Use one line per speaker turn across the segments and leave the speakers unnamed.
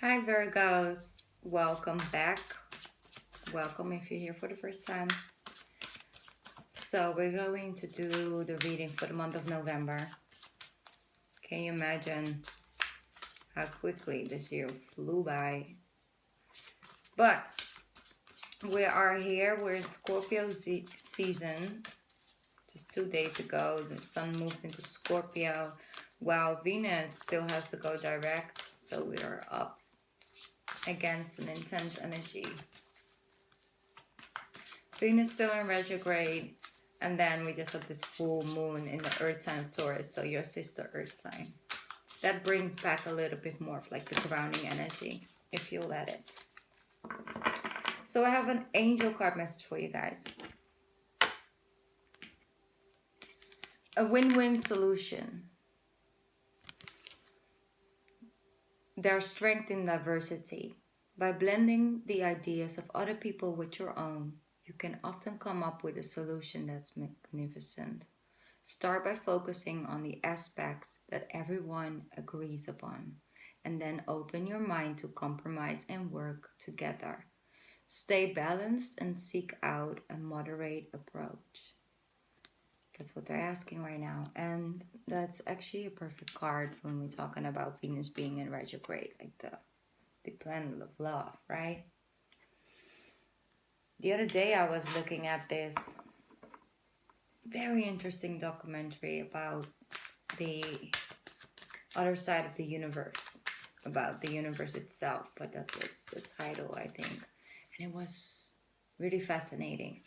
Hi Virgos, welcome back. Welcome if you're here for the first time. So we're going to do the reading for the month of November. Can you imagine how quickly this year flew by? But we are here, we're in Scorpio season. Just 2 days ago, the sun moved into Scorpio, while Venus still has to go direct. So we are up against an intense energy. Venus still in retrograde, and then we just have this full moon in the earth sign of Taurus, so your sister earth sign. That brings back a little bit more of like the grounding energy, if you let it. So I have an angel card message for you guys. A win-win solution. There's strength in diversity. By blending the ideas of other people with your own, you can often come up with a solution that's magnificent. Start by focusing on the aspects that everyone agrees upon, and then open your mind to compromise and work together. Stay balanced and seek out a moderate approach. That's what they're asking right now. And that's actually a perfect card when we're talking about Venus being in retrograde, like the planet of love, right? The other day I was looking at this very interesting documentary about the other side of the universe, about the universe itself, but that was the title, I think. And it was really fascinating.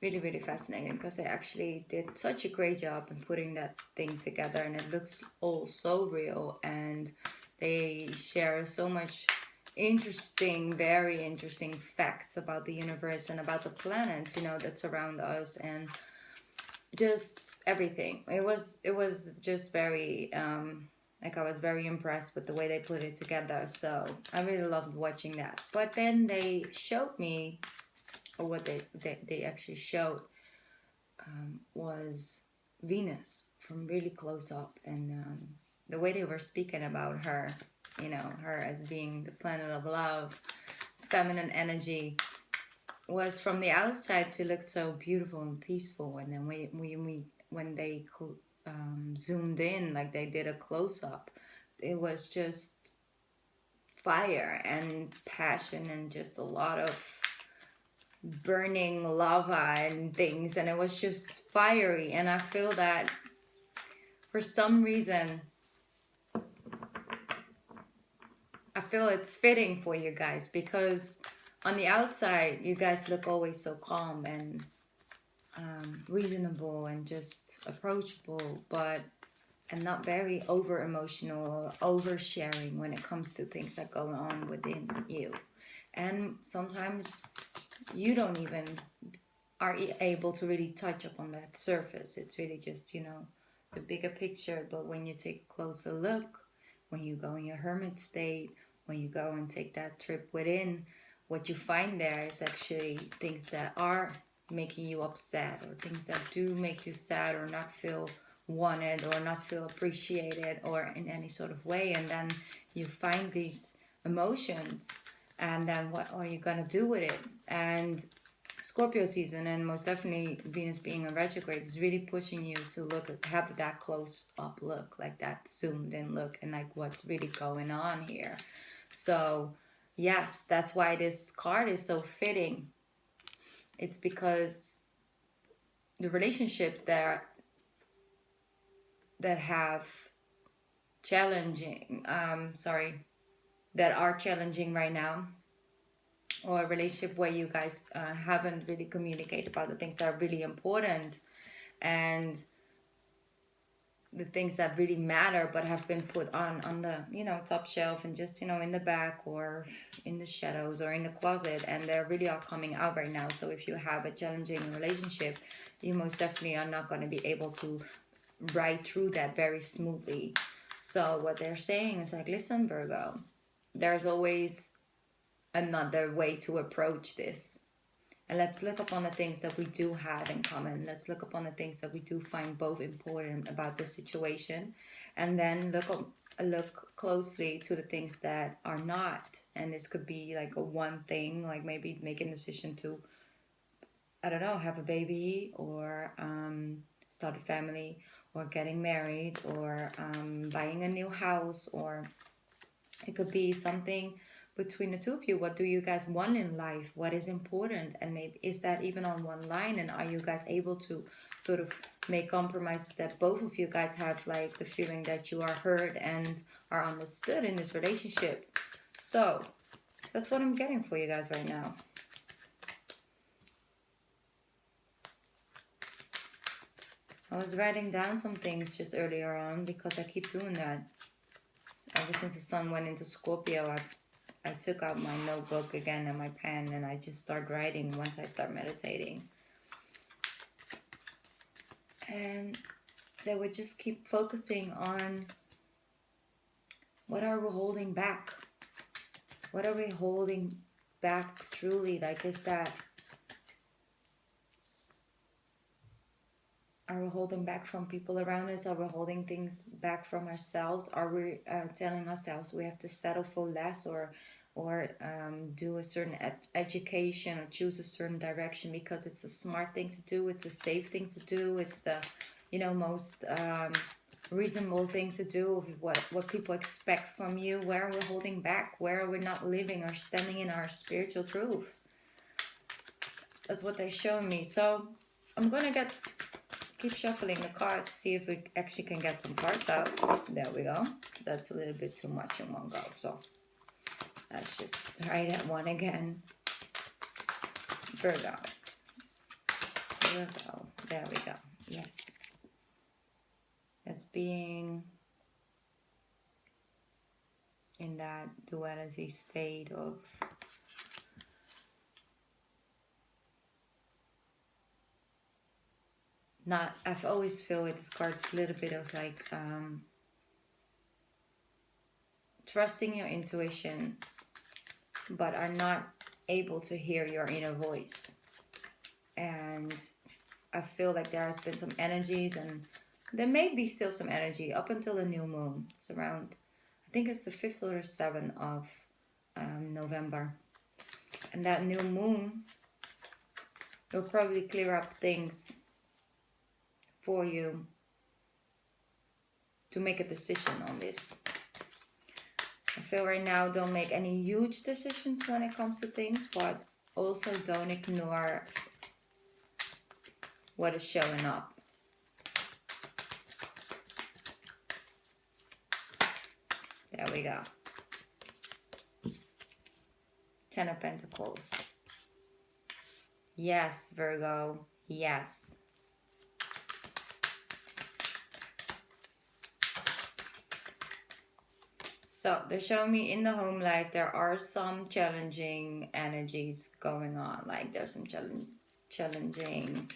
Really fascinating, because they actually did such a great job in putting that thing together, and it looks all so real, and they share so much very interesting facts about the universe and about the planets, that surround us, and just everything. It was just very I was very impressed with the way they put it together. So I really loved watching that. But then they showed me, or what they actually showed was Venus from really close up, and the way they were speaking about her, her as being the planet of love, feminine energy, was from the outside she looked so beautiful and peaceful, and then when they zoomed in, like they did a close-up, it was just fire and passion and just a lot of burning lava and things, and it was just fiery. And I feel that for some reason, I feel it's fitting for you guys, because on the outside you guys look always so calm and reasonable and just approachable, and not very over emotional or oversharing when it comes to things that go on within you. And sometimes you don't even are able to really touch upon that surface. It's really just, the bigger picture. But when you take a closer look, when you go in your hermit state, when you go and take that trip within, what you find there is actually things that are making you upset, or things that do make you sad, or not feel wanted, or not feel appreciated, or in any sort of way. And then you find these emotions, and then what are you gonna do with it? And Scorpio season, and most definitely Venus being in retrograde, is really pushing you to have that close up look, like that zoomed in look, and like what's really going on here. So yes, that's why this card is so fitting. It's because the relationships that have challenging, that are challenging right now, or a relationship where you guys haven't really communicated about the things that are really important, and the things that really matter, but have been put on the top shelf, and just in the back, or in the shadows, or in the closet, and they really are coming out right now. So if you have a challenging relationship, you most definitely are not going to be able to ride through that very smoothly. So what they're saying is like, listen, Virgo, there's always another way to approach this. And let's look upon the things that we do have in common. Let's look upon the things that we do find both important about the situation. And then look look closely to the things that are not. And this could be like a one thing, like maybe making a decision to, I don't know, have a baby, or start a family, or getting married, or buying a new house, or it could be something between the two of you. What do you guys want in life? What is important? And maybe is that even on one line? And are you guys able to sort of make compromises that both of you guys have like the feeling that you are heard and are understood in this relationship? So that's what I'm getting for you guys right now. I was writing down some things just earlier on because I keep doing that. Ever since the sun went into Scorpio, I took out my notebook again and my pen, and I just start writing once I start meditating. And they would just keep focusing on what are we holding back? What are we holding back truly? Like, is that, are we holding back from people around us? Are we holding things back from ourselves? Are we telling ourselves we have to settle for less, or do a certain education, or choose a certain direction because it's a smart thing to do, it's a safe thing to do, it's the most reasonable thing to do, what people expect from you? Where are we holding back? Where are we not living or standing in our spiritual truth? That's what they're showing me. So I'm gonna keep shuffling the cards, see if we actually can get some cards out. There we go. That's a little bit too much in one go, so let's just try that one again. It's Virgo. Virgo. There we go. Yes. That's being in that duality state of not, I've always feel with this card, it's a little bit of like trusting your intuition, but are not able to hear your inner voice. And I feel like there has been some energies, and there may be still some energy up until the new moon. It's around, I think it's the 5th or the 7th of November. And that new moon will probably clear up things for you to make a decision on this. I feel right now, don't make any huge decisions when it comes to things, but also don't ignore what is showing up. There we go. 10 of Pentacles. Yes, Virgo. Yes. So they're showing me in the home life there are some challenging energies going on. Like there's some challenging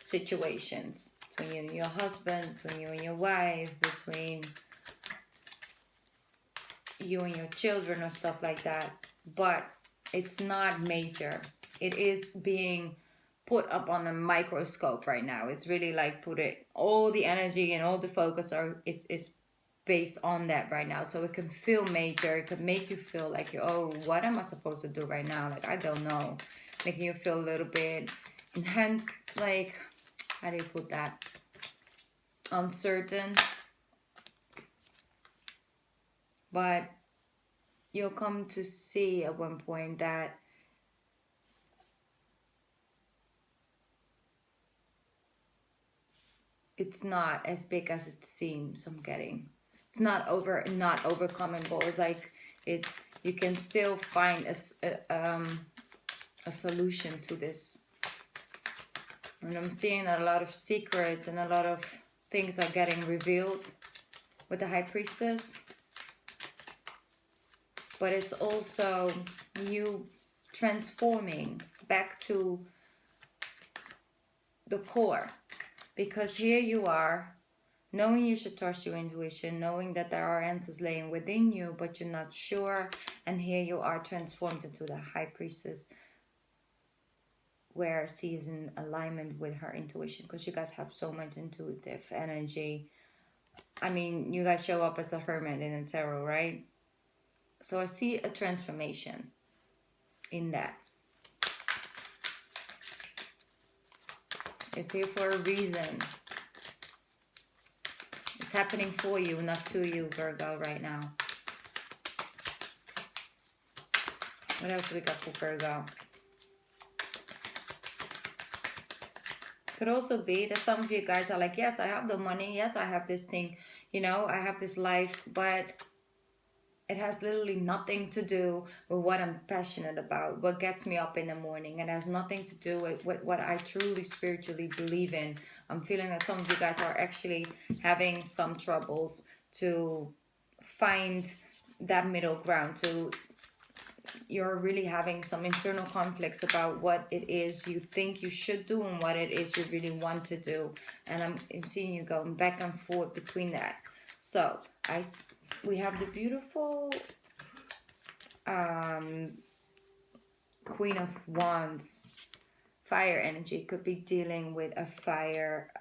situations between you and your husband, between you and your wife, between you and your children or stuff like that. But it's not major. It is being put up on a microscope right now. It's really like all the energy and all the focus is based on that right now. So it can feel major. It could make you feel like, oh, what am I supposed to do right now? Like, I don't know. Making you feel a little bit intense, like, how do you put that? Uncertain. But you'll come to see at one point that it's not as big as it seems. I'm getting. It's not overcomable. It's like you can still find a solution to this. And I'm seeing that a lot of secrets and a lot of things are getting revealed with the High Priestess. But it's also you transforming back to the core. Because here you are, knowing you should trust your intuition, knowing that there are answers laying within you, but you're not sure. And here you are transformed into the High Priestess, where she is in alignment with her intuition. Because you guys have so much intuitive energy. I mean, you guys show up as a hermit in the tarot, right? So I see a transformation in that. It's here for a reason. It's happening for you, not to you, Virgo, right now. What else we got for Virgo? Could also be that some of you guys are like, yes, I have the money. Yes, I have this thing. You know, I have this life. But it has literally nothing to do with what I'm passionate about, what gets me up in the morning. It has nothing to do with what I truly spiritually believe in. I'm feeling that some of you guys are actually having some troubles to find that middle ground, you're really having some internal conflicts about what it is you think you should do and what it is you really want to do. And I'm seeing you going back and forth between that. So we have the beautiful Queen of Wands. Fire energy could be dealing with a fire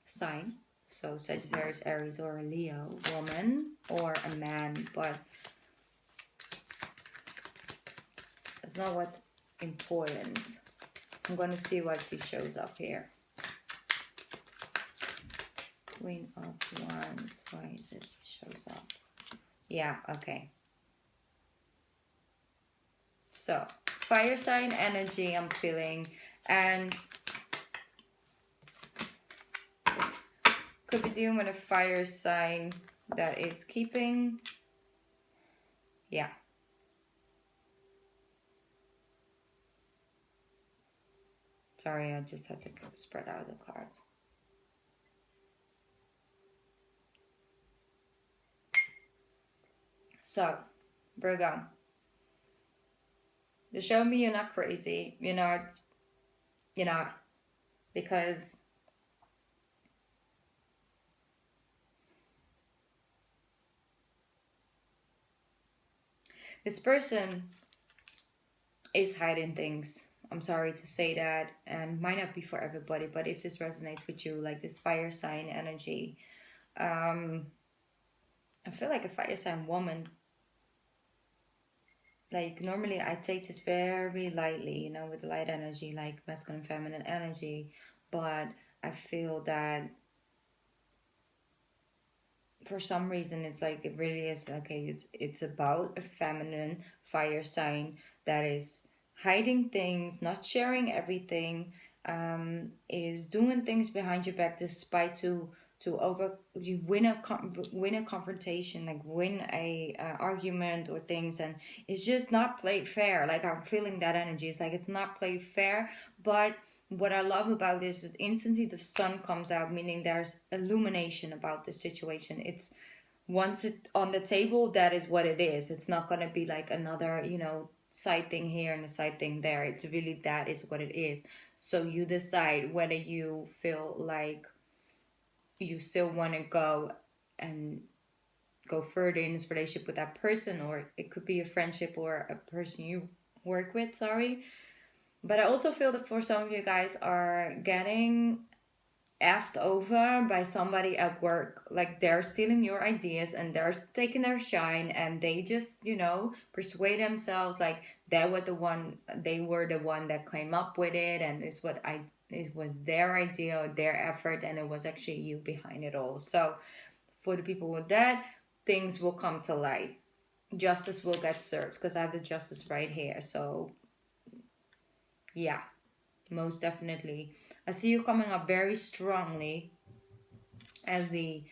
sign. So Sagittarius, Aries, or a Leo, woman or a man, but that's not what's important. I'm going to see what she shows up here. Queen of Wands. Why is it shows up? Yeah, okay. So, fire sign energy I'm feeling. And could be dealing with a fire sign that is keeping... Yeah. Sorry, I just had to spread out the cards. So, Virgo, they show me you're not crazy. You're not, because this person is hiding things. I'm sorry to say that, and might not be for everybody, but if this resonates with you, like this fire sign energy, I feel like a fire sign woman. Like, normally I take this very lightly, you know, with light energy, like masculine, feminine energy. But I feel that for some reason it's like, it really is, okay, it's about a feminine fire sign that is hiding things, not sharing everything, is doing things behind your back despite you win a confrontation, like win a argument or things, and it's just not played fair. Like, I'm feeling that energy. It's like it's not played fair. But what I love about this is instantly the sun comes out, meaning there's illumination about the situation. It's once it on the table, that is what it is. It's not gonna be like another, side thing here and a side thing there. It's really, that is what it is. So you decide whether you feel like you still want to go further in this relationship with that person, or it could be a friendship or a person you work with. Sorry. But I also feel that for some of you guys are getting effed over by somebody at work. Like, they're stealing your ideas and they're taking their shine, and they just, persuade themselves like they were the one that came up with it, and it was their idea or their effort, and it was actually you behind it all. So for the people with that, things will come to light. Justice will get served, because I have the justice right here. So yeah, most definitely. I see you coming up very strongly as the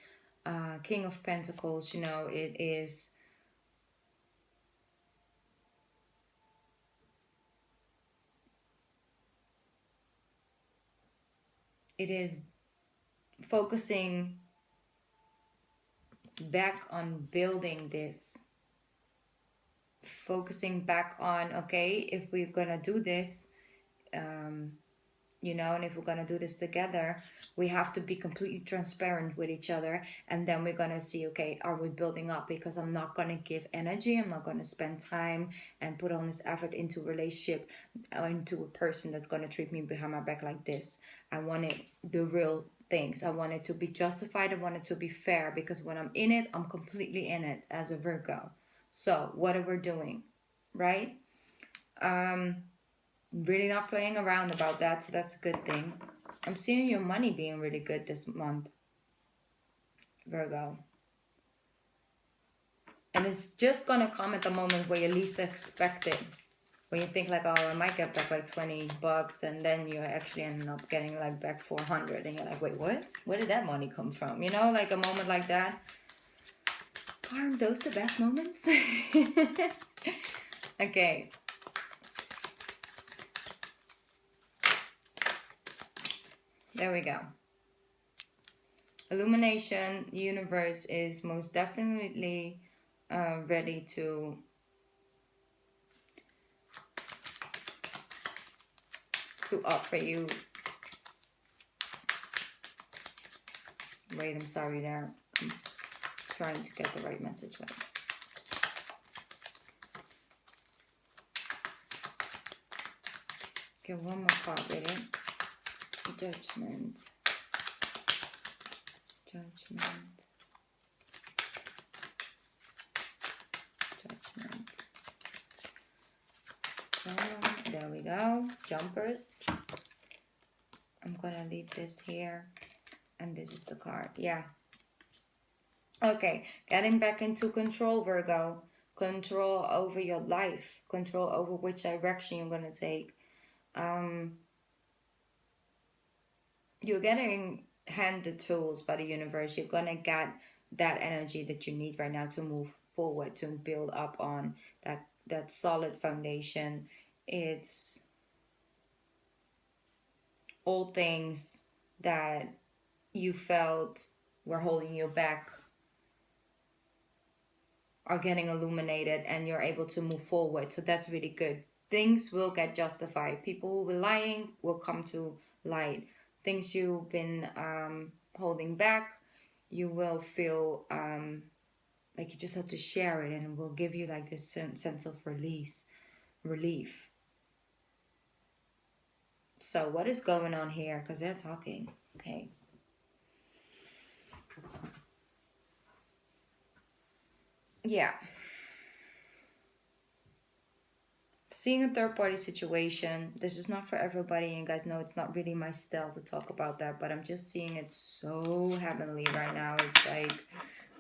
King of Pentacles. It is focusing back on building this. Focusing back on, okay, if we're gonna do this, and if we're going to do this together, we have to be completely transparent with each other. And then we're going to see, okay, are we building up? Because I'm not going to give energy. I'm not going to spend time and put all this effort into a relationship, into a person that's going to treat me behind my back like this. I want it the real things. I want it to be justified. I want it to be fair, because when I'm in it, I'm completely in it as a Virgo. So what are we doing, right? Really not playing around about that, so that's a good thing. I'm seeing your money being really good this month, Virgo. And it's just gonna come at the moment where you least expect it. When you think like, oh, I might get back like $20, and then you actually end up getting like back 400, and you're like, wait, what? Where did that money come from? You know, like a moment like that. Aren't those the best moments? Okay. There we go. Illumination universe is most definitely ready to offer you. Wait, I'm sorry there. I'm trying to get the right message right. Okay, one more card with it. Judgment. Judgment. Judgment. There we go. Jumpers. I'm gonna leave this here. And this is the card. Yeah. Okay. Getting back into control, Virgo. Control over your life. Control over which direction you're gonna take. You're getting handed tools by the universe. You're gonna get that energy that you need right now to move forward, to build up on that solid foundation. It's all things that you felt were holding you back are getting illuminated, and you're able to move forward. So that's really good. Things will get justified. People who were lying will come to light. Things you've been holding back, you will feel like you just have to share it, and it will give you like this sense of relief. So what is going on here? Because they're talking. Okay. Yeah. Seeing a third party situation, this is not for everybody, and you guys know it's not really my style to talk about that, but I'm just seeing it so heavenly right now. It's like,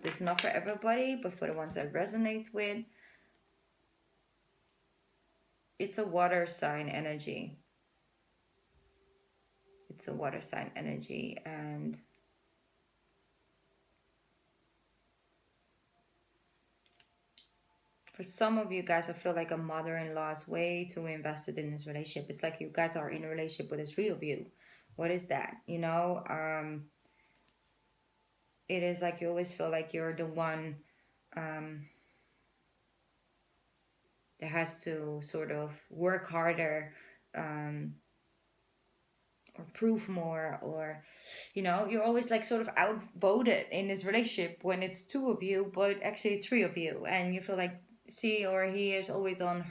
this is not for everybody, but for the ones that resonates with. It's a water sign energy. It's a water sign energy, and for some of you guys, I feel like a mother-in-law is way too invested in this relationship. It's like you guys are in a relationship with the three of you. What is that? You know, it is like you always feel like you're the one that has to sort of work harder, or prove more, or, you know, you're always like sort of outvoted in this relationship when it's two of you, but actually it's three of you, and you feel like she or he is always on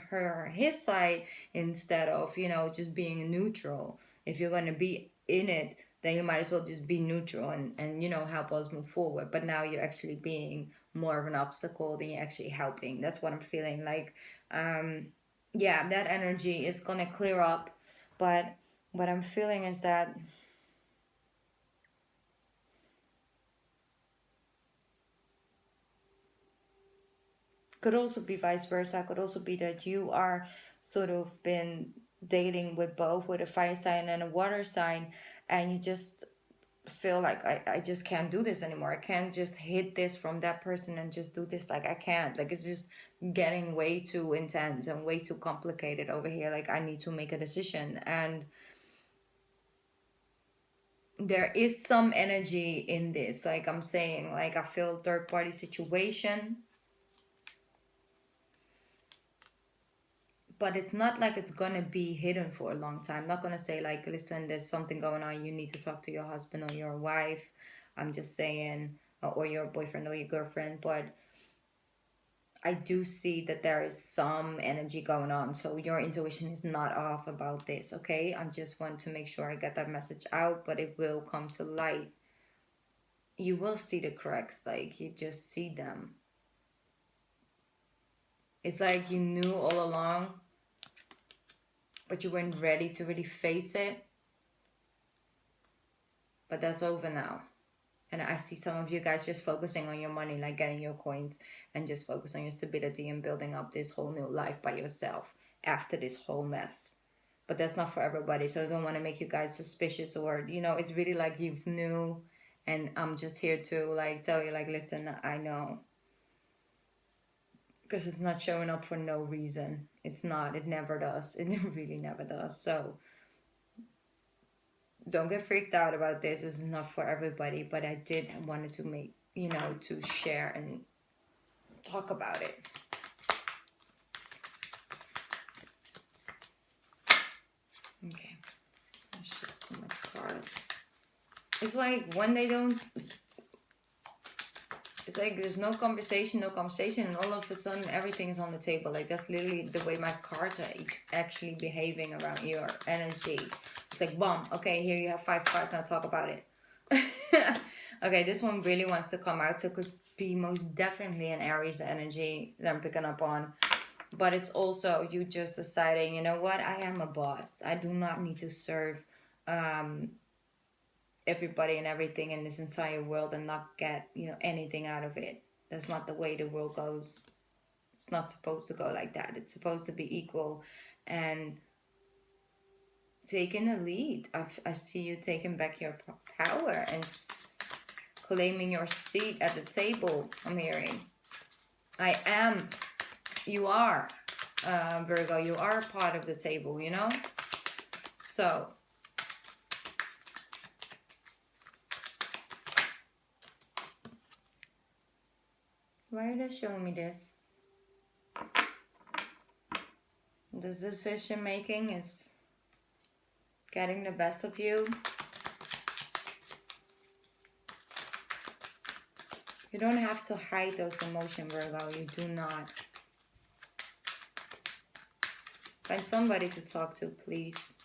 his side instead of, you know, just being neutral. If you're going to be in it, then you might as well just be neutral and you know, help us move forward. But now you're actually being more of an obstacle than you're actually helping. That's what I'm feeling like. Yeah, that energy is gonna clear up, but what I'm feeling is that could also be vice versa. Could also be that you are sort of been dating with both, with a fire sign and a water sign, and you just feel like I just can't do this anymore. I can't just hit this from that person and just do this. Like I can't. Like it's just getting way too intense and way too complicated over here. Like I need to make a decision. And there is some energy in this. Like I'm saying, like I feel third party situation. But it's not like it's gonna be hidden for a long time. I'm not gonna say like, listen, there's something going on, you need to talk to your husband or your wife. I'm just saying, or your boyfriend or your girlfriend. But I do see that there is some energy going on. So your intuition is not off about this, okay? I just want to make sure I get that message out, but it will come to light. You will see the cracks, like you just see them. It's like you knew all along, but you weren't ready to really face it. But that's over now. And I see some of you guys just focusing on your money, like getting your coins, and just focus on your stability and building up this whole new life by yourself after this whole mess. But that's not for everybody. So I don't want to make you guys suspicious, or, you know, it's really like you've knew, and I'm just here to like tell you, like, listen, I know. Because it's not showing up for no reason. It's not. It never does. It really never does. So don't get freaked out about this. This is not for everybody, but I did wanted to make, you know, to share and talk about it. Okay, there's just too much cards. It's like when they don't, it's like there's no conversation, and all of a sudden everything is on the table. Like that's literally the way my cards are actually behaving around your energy. It's like, boom, okay, here you have 5 cards, now talk about it. Okay, this one really wants to come out, so it could be most definitely an Aries energy that I'm picking up on. But it's also you just deciding, you know what, I am a boss. I do not need to serve everybody and everything in this entire world and not get, you know, anything out of it. That's not the way the world goes. It's not supposed to go like that. It's supposed to be equal and taking a lead. I see you taking back your power and claiming your seat at the table. I'm hearing. You are, Virgo, you are a part of the table, you know? So, why are they showing me this? This decision making is getting the best of you. You don't have to hide those emotions, Virgo. You do not. Find somebody to talk to, please.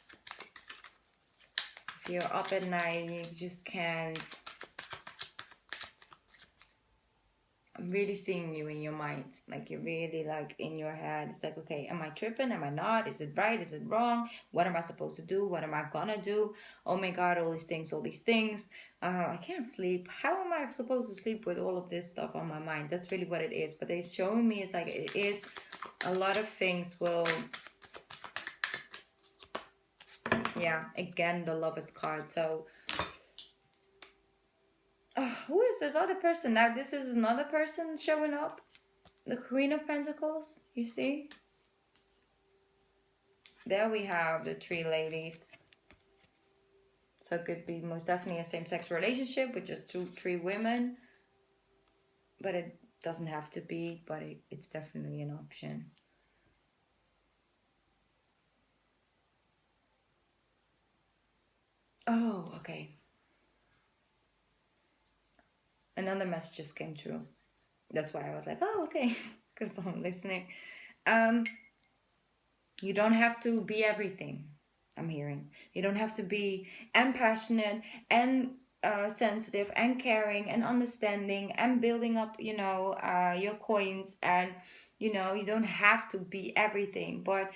If you're up at night and you just can't. I'm really seeing you in your mind. Like you're really like in your head. It's like, okay, am I tripping? Am I not? Is it right? Is it wrong? What am I supposed to do? What am I gonna do? Oh my God, all these things. I can't sleep. How am I supposed to sleep with all of this stuff on my mind? That's really what it is. But they're showing me it's like it is a lot of things will. Yeah, again, the Lovers card. So who is this other person? Now this is another person showing up. The Queen of Pentacles, you see? There we have the 3 ladies. So it could be most definitely a same-sex relationship with just 3 women. But it doesn't have to be, but it's definitely an option. Oh, okay. Another message just came through. That's why I was like, oh, okay, because I'm listening. You don't have to be everything, I'm hearing. You don't have to be and passionate and sensitive and caring and understanding and building up, you know, your coins. And, you know, you don't have to be everything. But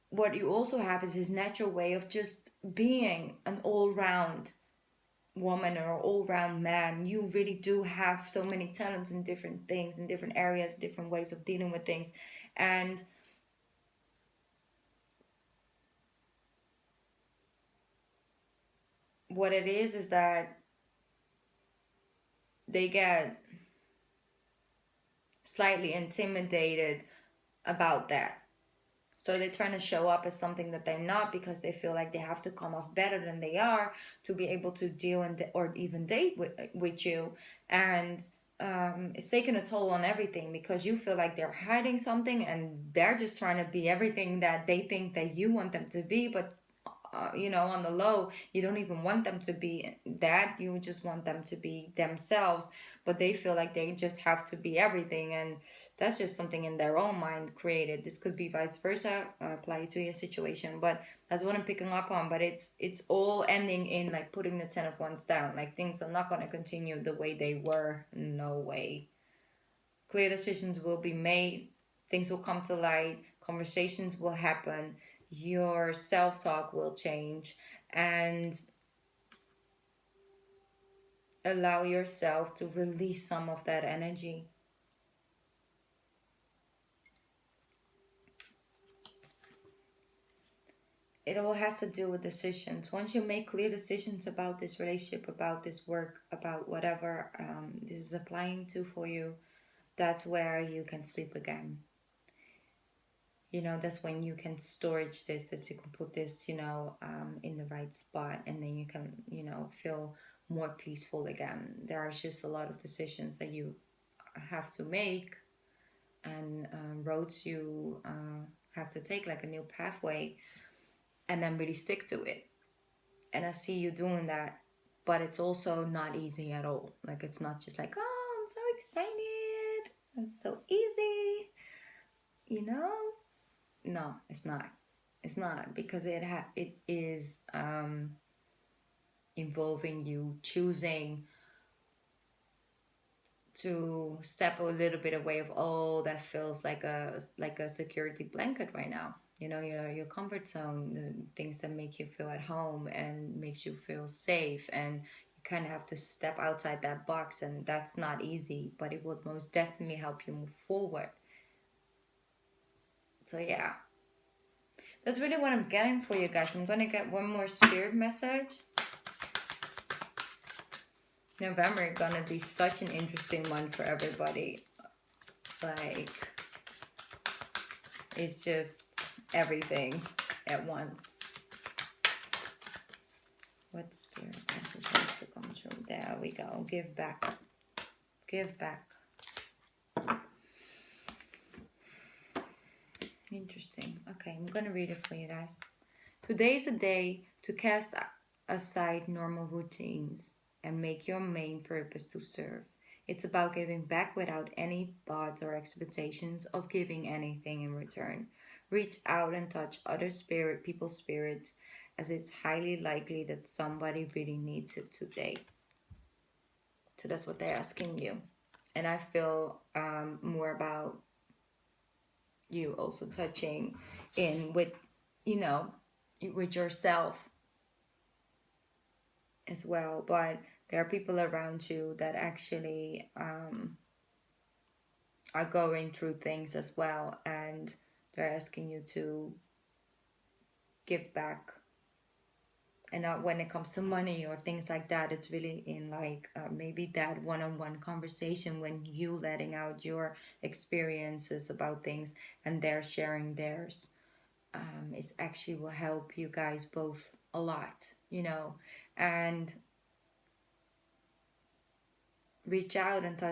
what you also have is this natural way of just being an all-round woman or all-round man. You really do have so many talents in different things, in different areas, different ways of dealing with things. And what it is that they get slightly intimidated about that. So they're trying to show up as something that they're not because they feel like they have to come off better than they are to be able to deal or even date with you. And it's taking a toll on everything because you feel like they're hiding something and they're just trying to be everything that they think that you want them to be. But on the low. You don't even want them to be that. You just want them to be themselves, but they feel like they just have to be everything, and that's just something in their own mind created. This could be vice versa, apply to your situation, but that's what I'm picking up on. But it's all ending in like putting the 10 of Wands down. Like things are not going to continue the way they were. No way. Clear decisions will be made, things will come to light, conversations will happen, your self-talk will change, and allow yourself to release some of that energy. It all has to do with decisions. Once you make clear decisions about this relationship, about this work, about whatever this is applying to for you, that's where you can sleep again. That's when you can storage this, that you can put this, in the right spot, and then you can, feel more peaceful again. There are just a lot of decisions that you have to make, and roads you have to take, like a new pathway, and then really stick to it. And I see you doing that, but it's also not easy at all. Like, it's not just like, oh, I'm so excited, it's so easy, No, it's not. It's not, because it is involving you choosing to step a little bit away of all that feels like a security blanket right now. Your comfort zone, the things that make you feel at home and makes you feel safe, and you kind of have to step outside that box, and that's not easy, but it would most definitely help you move forward. So yeah, that's really what I'm getting for you guys. I'm gonna get one more spirit message. November gonna be such an interesting month for everybody. Like, it's just everything at once. What spirit message wants to come through? There we go. Give back. Give back. Interesting. Okay, I'm gonna read it for you guys. Today is a day to cast aside normal routines and make your main purpose to serve. It's about giving back without any thoughts or expectations of giving anything in return. Reach out and touch other people's spirits, as it's highly likely that somebody really needs it today. So that's what they're asking you. And I feel more about you also touching in with, with yourself as well. But there are people around you that actually are going through things as well, and they're asking you to give back. And not when it comes to money or things like that. It's really in like maybe that one-on-one conversation, when you letting out your experiences about things and they're sharing theirs. Is actually will help you guys both a lot, and reach out and touch